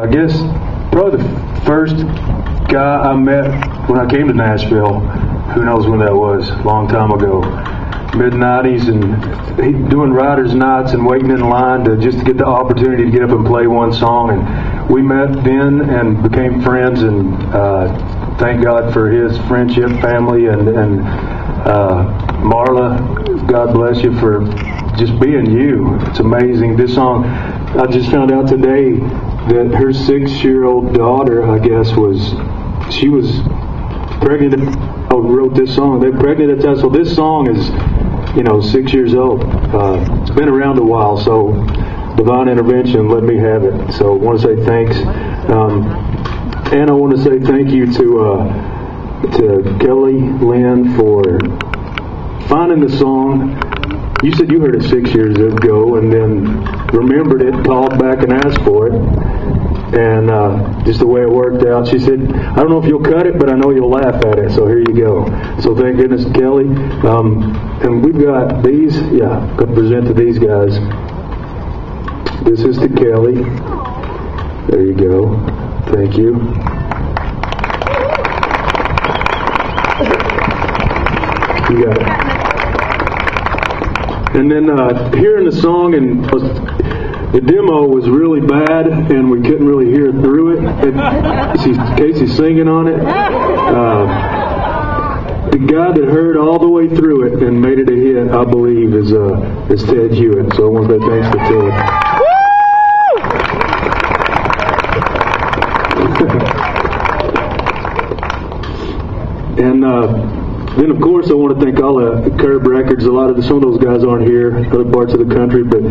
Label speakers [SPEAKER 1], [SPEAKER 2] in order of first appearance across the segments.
[SPEAKER 1] I guess probably the first guy I met when I came to Nashville, who knows when that was, a long time ago, mid-90s, and doing writers' nights and waiting in line to just get the opportunity to get up and play one song. And we met then and became friends, and thank God for his friendship, family, and Marla, God bless you for just being you. It's amazing. This song, I just found out today that her 6-year-old daughter, I guess, was pregnant. Wrote this song. They're pregnant at that. So this song is, 6 years old. It's been around a while. So divine intervention let me have it. So I want to say thanks, and I want to say thank you to Kelly Lynn for finding the song. You said you heard it 6 years ago and then remembered it, called back and asked for it. And just the way it worked out, she said, I don't know if you'll cut it, but I know you'll laugh at it. So here you go. So thank goodness, Kelly. And we've got these, going to present to these guys. This is to Kelly. There you go. Thank you. You got it. And then hearing the song, and the demo was really bad, and we couldn't really hear through it. Casey's singing on it. The guy that heard all the way through it and made it a hit, I believe, is Ted Hewitt. So I want to say thanks to Ted. And then, of course, I want to thank all the Curb Records. Some of those guys aren't here, other parts of the country, but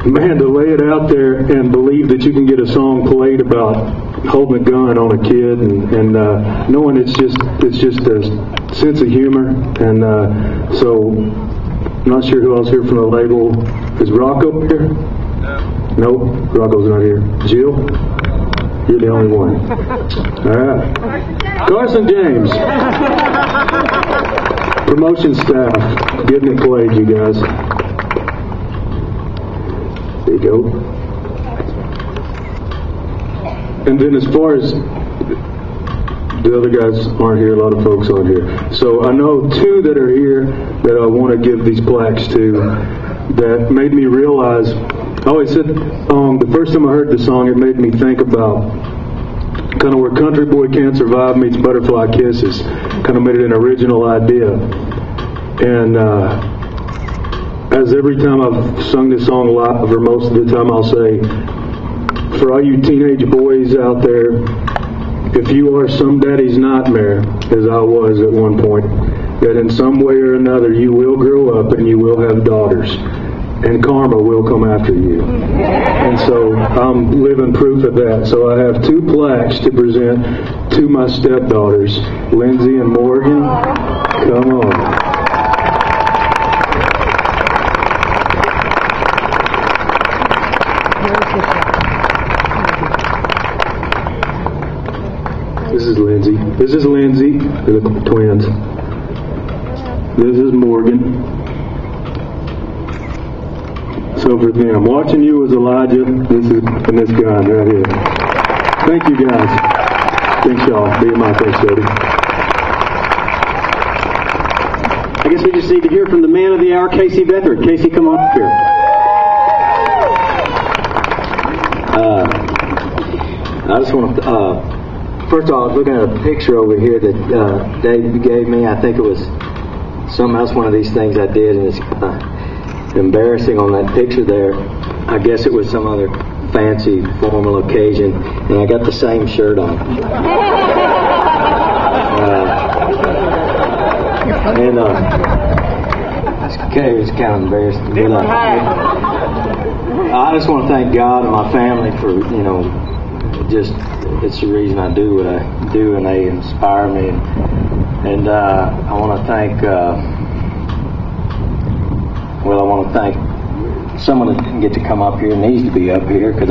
[SPEAKER 1] man, to lay it out there and believe that you can get a song played about holding a gun on a kid and knowing it's just a sense of humor. And so, I'm not sure who else here from the label. Is Rocco here? No, Rocco's not here. Jill? You're the only one. All right. Carson James. Promotion staff. Getting it played, you guys. There you go. And then as far as the other guys aren't here, a lot of folks aren't here. So I know two that are here that I want to give these plaques to that made me realize. I always said the first time I heard the song, it made me think about kind of where Country Boy Can't Survive meets Butterfly Kisses. Kind of made it an original idea. And as every time I've sung this song live, or most of the time, I'll say, for all you teenage boys out there, if you are some daddy's nightmare, as I was at one point, that in some way or another you will grow up and you will have daughters. And karma will come after you. And so I'm living proof of that. So I have two plaques to present to my stepdaughters, Lindsay and Morgan. Come on. This is Lindsay. This is Lindsay, the twins. This is Morgan. So for them, watching you was Elijah. This is and this guy right here. Thank you guys. Thanks y'all. BMI, thanks Jody.
[SPEAKER 2] I guess we just need to hear from the man of the hour, Casey Beathard. Casey, come on up here.
[SPEAKER 3] I just want to, first of all, I was looking at a picture over here that Dave gave me. I think it was something else, one of these things I did, and it's embarrassing on that picture there. I guess it was some other fancy formal occasion, and I got the same shirt on. It was kind of embarrassing. But, I just want to thank God and my family for, it's the reason I do what I do, and they inspire me. And I want to thank someone that didn't get to come up here needs to be up here, because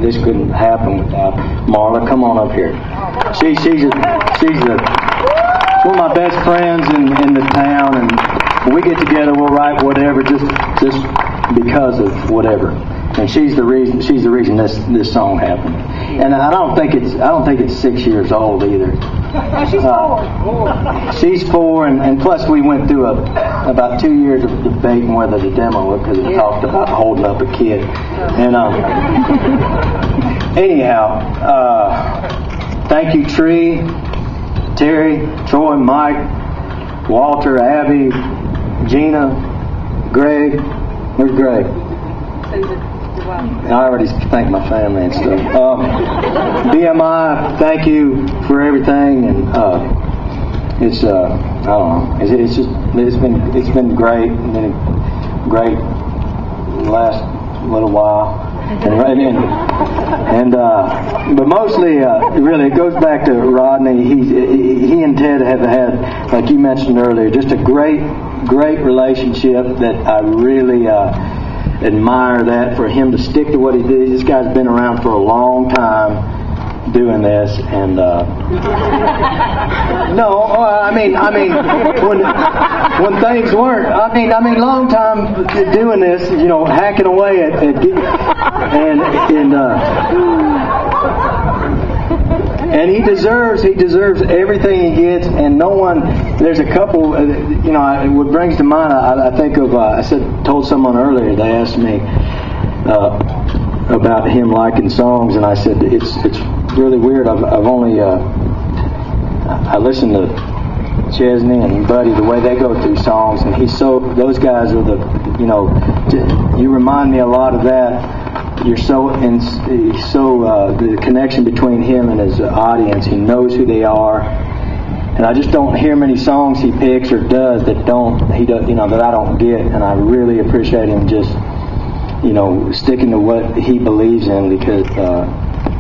[SPEAKER 3] this couldn't happen without Marla. Come on up here. She's one of my best friends in the town, and when we get together, we'll write whatever, just because of whatever. and she's the reason this song happened. And I don't think it's 6 years old either.
[SPEAKER 4] No, she's 4.
[SPEAKER 3] She's 4, and plus we went through about 2 years of debating whether to demo it because it talked about holding up a kid. And anyhow, thank you, Tree, Terry, Troy, Mike, Walter, Abby, Gina, Greg. Where's Greg? I already thanked my family and stuff. BMI, thank you for everything, and it's I don't know. It's been great. It's been a great last little while, but mostly really it goes back to Rodney. He and Ted have had, like you mentioned earlier, just a great relationship that I really admire that for him to stick to what he did. This guy's been around for a long time doing this, and when things weren't, long time doing this, hacking away at and he deserves everything he gets, and no one. There's a couple, what brings to mind. I think of. Told someone earlier. They asked me about him liking songs, and I said it's really weird. I've only I listened to Chesney and Buddy, the way they go through songs, and those guys are you remind me a lot of that. The connection between him and his audience, he knows who they are, and I just don't hear many songs he picks or does that I don't get, and I really appreciate him just sticking to what he believes in, because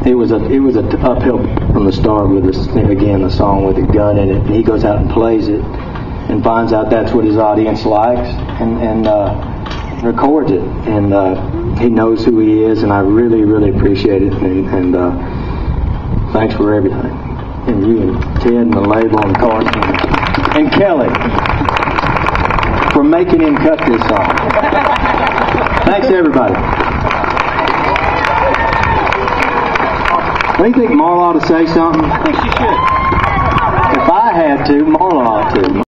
[SPEAKER 3] it was a uphill from the start with this, again, the song with the gun in it, and he goes out and plays it and finds out that's what his audience likes, and records it, and he knows who he is, and I really, really appreciate it, and thanks for everything, and you and Ted and the label and Carson and Kelly for making him cut this song. Thanks everybody. Do you think Marla ought to say something?
[SPEAKER 2] I think she should.
[SPEAKER 3] If I had to, Marla ought to.